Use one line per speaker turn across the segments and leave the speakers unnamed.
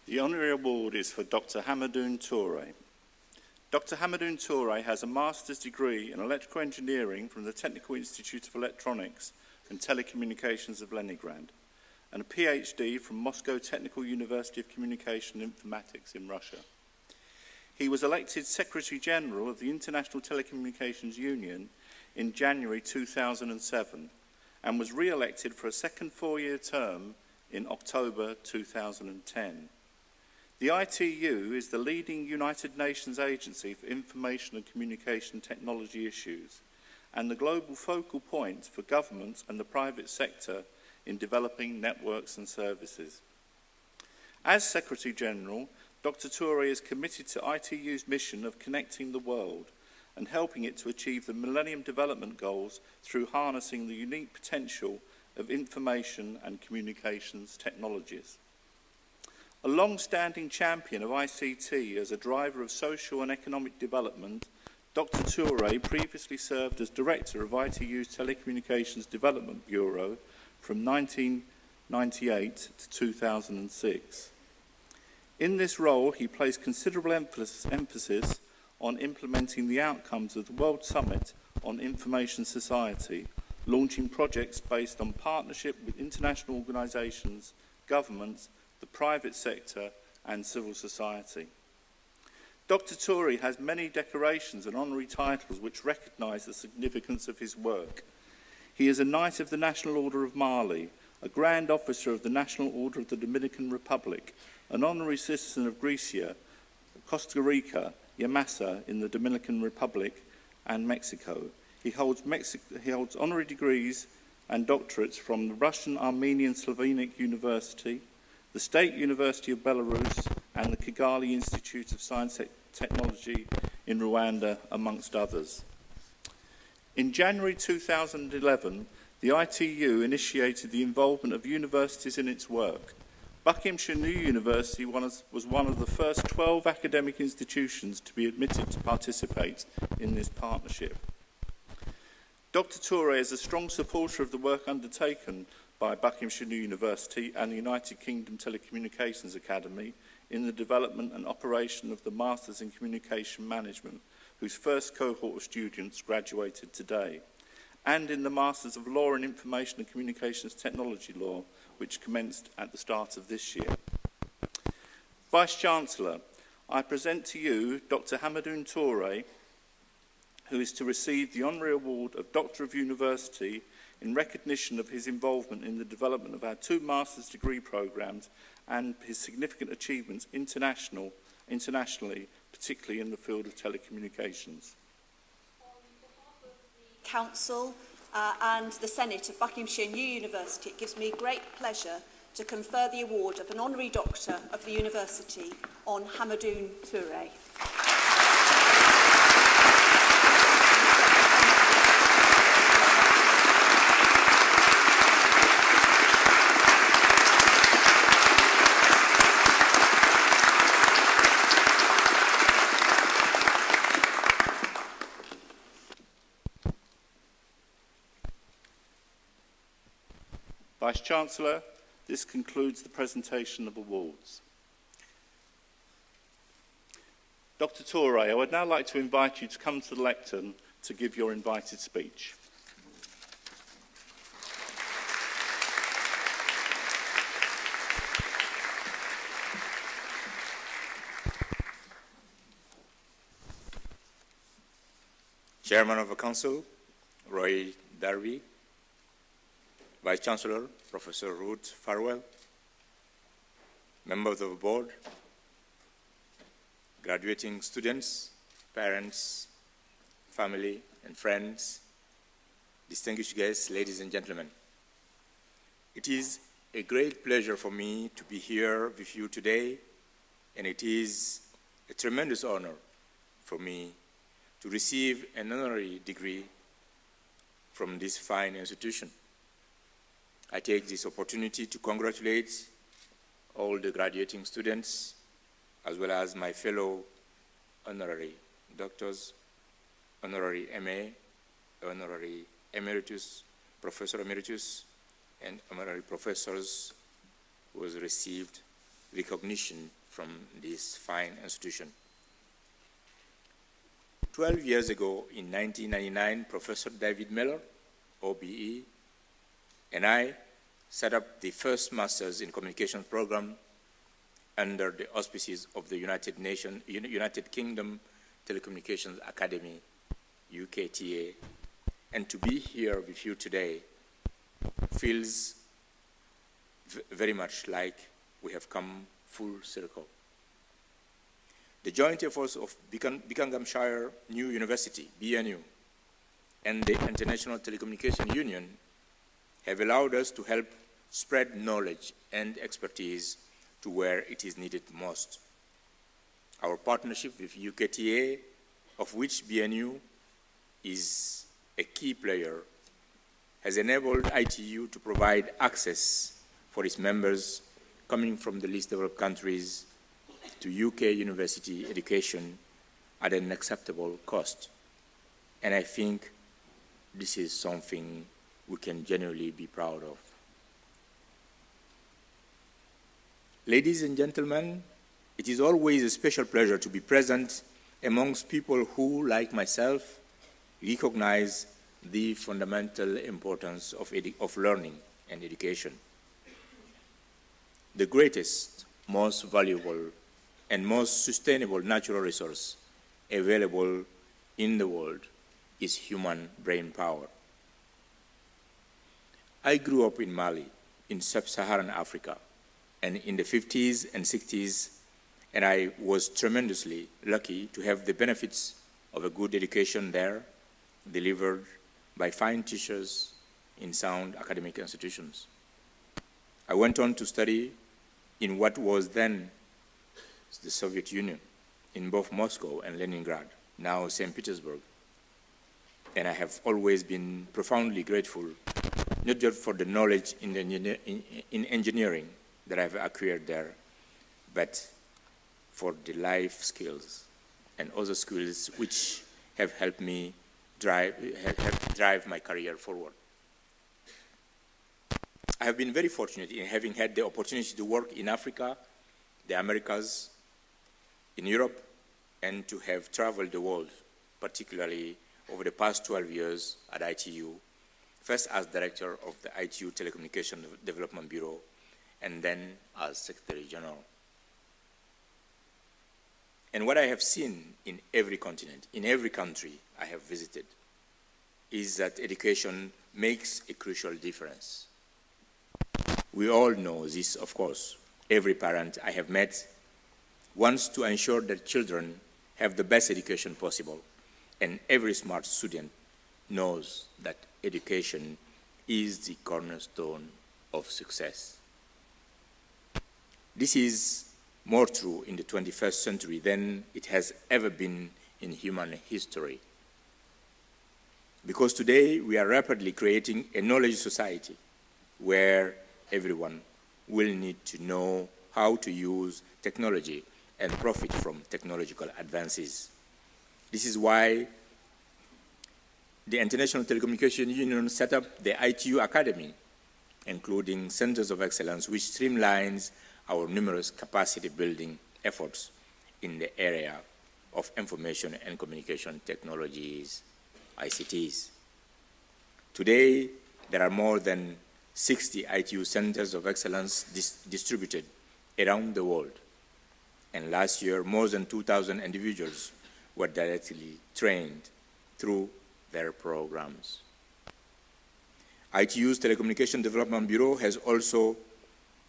The honorary award is for Dr. Hamasoun Tourè. Dr. Hamasoun Tourè has a master's degree in electrical engineering from the Technical Institute of Electronics and Telecommunications of Leningrad, and a PhD from Moscow Technical University of Communication and Informatics in Russia. He was elected Secretary General of the International Telecommunications Union in January 2007 and was re-elected for a second four-year term in October 2010. The ITU is the leading United Nations agency for information and communication technology issues and the global focal point for government and the private sector in developing networks and services. As Secretary General, Dr. Tourè is committed to ITU's mission of connecting the world and helping it to achieve the Millennium Development Goals through harnessing the unique potential of information and communications technologies. A long-standing champion of ICT as a driver of social and economic development, Dr. Tourè previously served as Director of ITU's Telecommunications Development Bureau from 1998 to 2006. In this role, he placed considerable emphasis on implementing the outcomes of the World Summit on Information Society, launching projects based on partnership with international organisations, governments, the private sector and civil society. Dr. Tourè has many decorations and honorary titles which recognise the significance of his work. He is a Knight of the National Order of Mali, a Grand Officer of the National Order of the Dominican Republic, an honorary citizen of Grecia, Costa Rica, Yamasa in the Dominican Republic and Mexico. He holds honorary degrees and doctorates from the Russian Armenian Slavonic University, the State University of Belarus and the Kigali Institute of Science and Technology in Rwanda, amongst others. In January 2011, the ITU initiated the involvement of universities in its work. Buckinghamshire New University was one of the first 12 academic institutions to be admitted to participate in this partnership. Dr. Tourè is a strong supporter of the work undertaken by Buckinghamshire New University and the United Kingdom Telecommunications Academy in the development and operation of the Masters in Communication Management, whose first cohort of students graduated today, and in the Masters of Law in Information and Communications Technology Law, which commenced at the start of this year. Vice-Chancellor, I present to you Dr. Hamasoun Tourè, who is to receive the honorary award of Doctor of University in recognition of his involvement in the development of our two master's degree programs and his significant achievements internationally, particularly in the field of telecommunications.
On behalf of the Council and the Senate of Buckinghamshire New University, it gives me great pleasure to confer the award of an honorary doctor of the university on Hamasoun Tourè.
Vice-Chancellor, this concludes the presentation of awards. Dr. Tourè, I would now like to invite you to come to the lectern to give your invited speech.
Chairman of the Council, Roy Darby, Vice-Chancellor, Professor Ruth Farwell, members of the board, graduating students, parents, family, and friends, distinguished guests, ladies and gentlemen. It is a great pleasure for me to be here with you today, and it is a tremendous honor for me to receive an honorary degree from this fine institution. I take this opportunity to congratulate all the graduating students, as well as my fellow honorary doctors, honorary MA, honorary emeritus, professor emeritus, and honorary professors who has received recognition from this fine institution. 12 years ago, in 1999, Professor David Miller, OBE, and I set up the first Masters in Communications program under the auspices of the United Kingdom Telecommunications Academy, UKTA, and to be here with you today feels very much like we have come full circle. The joint efforts of Buckinghamshire New University, BNU, and the International Telecommunication Union have allowed us to help spread knowledge and expertise to where it is needed most. Our partnership with UKTA, of which BNU is a key player, has enabled ITU to provide access for its members coming from the least developed countries to UK university education at an acceptable cost. And I think this is something we can genuinely be proud of. Ladies and gentlemen, it is always a special pleasure to be present amongst people who, like myself, recognize the fundamental importance of learning and education. The greatest, most valuable, and most sustainable natural resource available in the world is human brain power. I grew up in Mali, in sub-Saharan Africa, and in the 50s and 60s, and I was tremendously lucky to have the benefits of a good education there, delivered by fine teachers in sound academic institutions. I went on to study in what was then the Soviet Union, in both Moscow and Leningrad, now St. Petersburg. And I have always been profoundly grateful, not just for the knowledge in engineering that I've acquired there, but for the life skills and other skills which have helped me drive my career forward. I have been very fortunate in having had the opportunity to work in Africa, the Americas, in Europe, and to have traveled the world, particularly over the past 12 years at ITU, first as director of the ITU Telecommunication Development Bureau, and then as Secretary General. And what I have seen in every continent, in every country I have visited, is that education makes a crucial difference. We all know this, of course. Every parent I have met wants to ensure that children have the best education possible, and every smart student knows that education is the cornerstone of success. This is more true in the 21st century than it has ever been in human history. Because today we are rapidly creating a knowledge society where everyone will need to know how to use technology and profit from technological advances. This is why the International Telecommunication Union set up the ITU Academy, including centers of excellence, which streamlines our numerous capacity building efforts in the area of information and communication technologies, ICTs. Today, there are more than 60 ITU centers of excellence distributed around the world. And last year, more than 2,000 individuals were directly trained through their programs. ITU's Telecommunication Development Bureau has also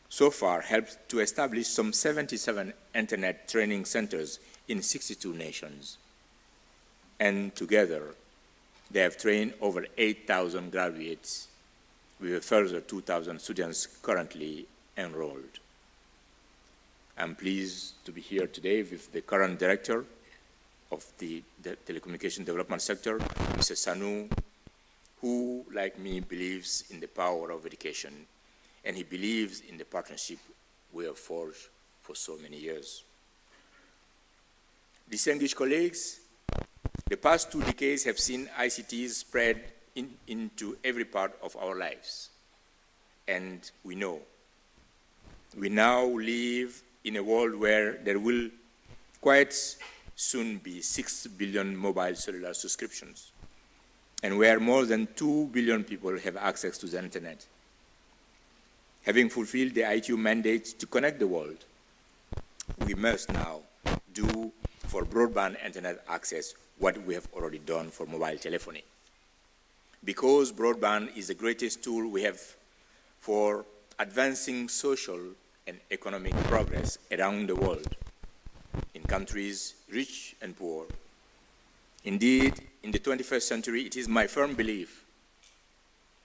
so far helped to establish some 77 internet training centers in 62 nations. And together, they have trained over 8,000 graduates with a further 2,000 students currently enrolled. I'm pleased to be here today with the current director of the telecommunication development sector, Mr. Sanu, who, like me, believes in the power of education, and he believes in the partnership we have forged for so many years. Distinguished colleagues, the past 2 decades have seen ICTs spread into every part of our lives. And we know we now live in a world where there will quite soon be 6 billion mobile cellular subscriptions, and where more than 2 billion people have access to the internet. Having fulfilled the ITU mandate to connect the world, we must now do for broadband internet access what we have already done for mobile telephony. Because broadband is the greatest tool we have for advancing social and economic progress around the world, in countries rich and poor. Indeed, in the 21st century, it is my firm belief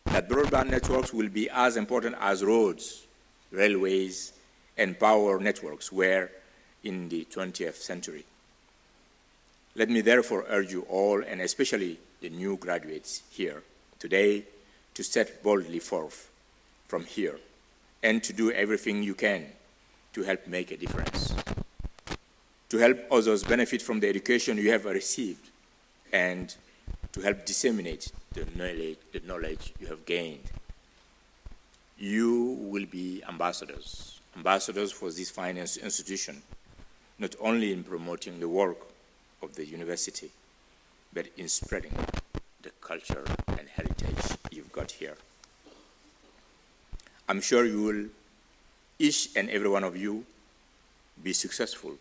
that broadband networks will be as important as roads, railways, and power networks were in the 20th century. Let me therefore urge you all, and especially the new graduates here today, to step boldly forth from here and to do everything you can to help make a difference, to help others benefit from the education you have received, and to help disseminate the knowledge you have gained. You will be ambassadors for this fine institution, not only in promoting the work of the university, but in spreading the culture and heritage you've got here. I'm sure you will, each and every one of you, be successful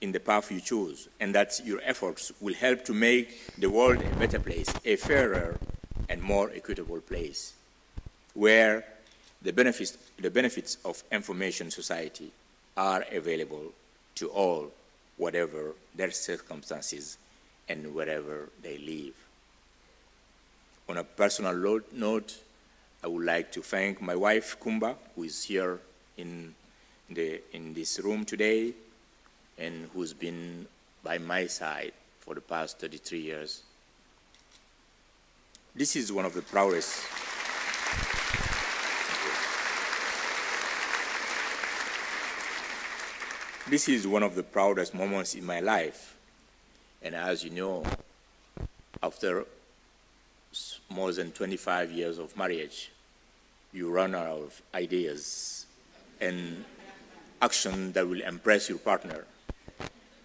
in the path you choose, and that your efforts will help to make the world a better place, a fairer and more equitable place, where the benefits of information society are available to all, whatever their circumstances and wherever they live. On a personal note, I would like to thank my wife, Kumba, who is here in this room today, and who's been by my side for the past 33 years. This is one of the proudest This is one of the proudest moments in my life. And as you know, after more than 25 years of marriage, you run out of ideas and action that will impress your partner.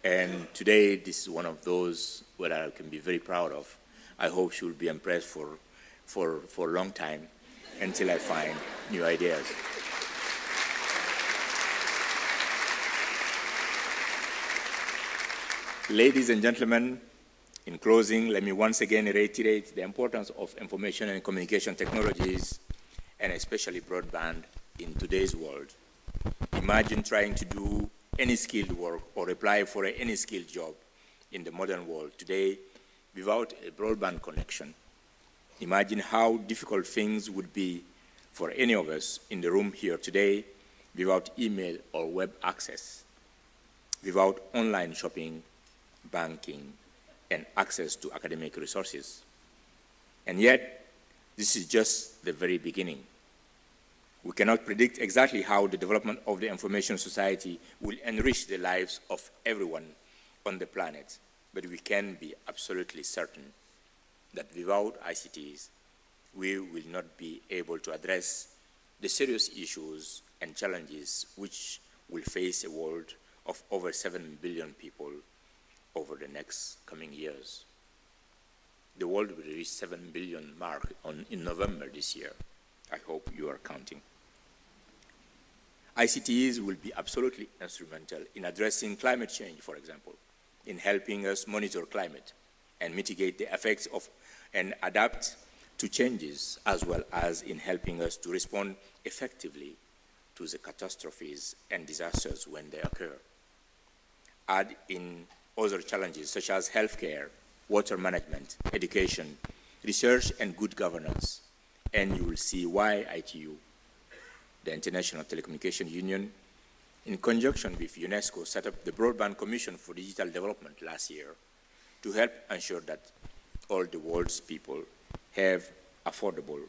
And today, this is one of those that I can be very proud of. I hope she will be impressed for a long time until I find new ideas. Ladies and gentlemen, in closing, let me once again reiterate the importance of information and communication technologies, and especially broadband, in today's world. Imagine trying to do any skilled work or apply for any skilled job in the modern world today without a broadband connection. Imagine how difficult things would be for any of us in the room here today without email or web access, without online shopping, banking, and access to academic resources. And yet, this is just the very beginning. We cannot predict exactly how the development of the information society will enrich the lives of everyone on the planet, but we can be absolutely certain that without ICTs, we will not be able to address the serious issues and challenges which will face a world of over 7 billion people over the next coming years. The world will reach 7 billion mark in November this year. I hope you are counting. ICTs will be absolutely instrumental in addressing climate change, for example, in helping us monitor climate and mitigate the effects of and adapt to changes, as well as in helping us to respond effectively to the catastrophes and disasters when they occur. Add in other challenges such as healthcare, water management, education, research, and good governance, and you will see why ITU, the International Telecommunication Union, in conjunction with UNESCO, set up the Broadband Commission for Digital Development last year to help ensure that all the world's people have affordable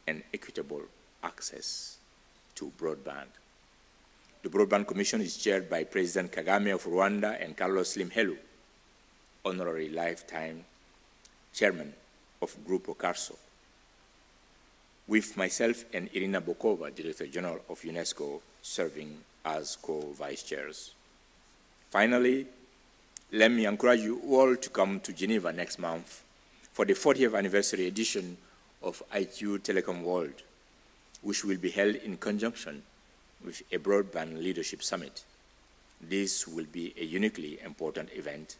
and equitable access to broadband. The Broadband Commission is chaired by President Kagame of Rwanda and Carlos Slim Helu, honorary lifetime chairman of Grupo Carso, with myself and Irina Bokova, Director General of UNESCO, serving as co-vice chairs. Finally, let me encourage you all to come to Geneva next month for the 40th anniversary edition of IQ Telecom World, which will be held in conjunction with a Broadband Leadership Summit. This will be a uniquely important event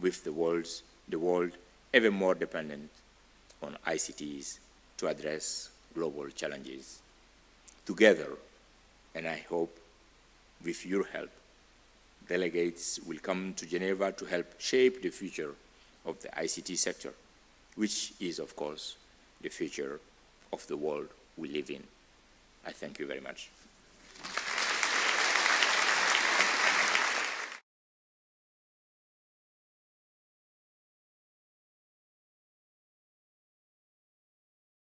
with the world ever more dependent on ICTs to address global challenges. Together, and I hope with your help, delegates will come to Geneva to help shape the future of the ICT sector, which is, of course, the future of the world we live in. I thank you very much.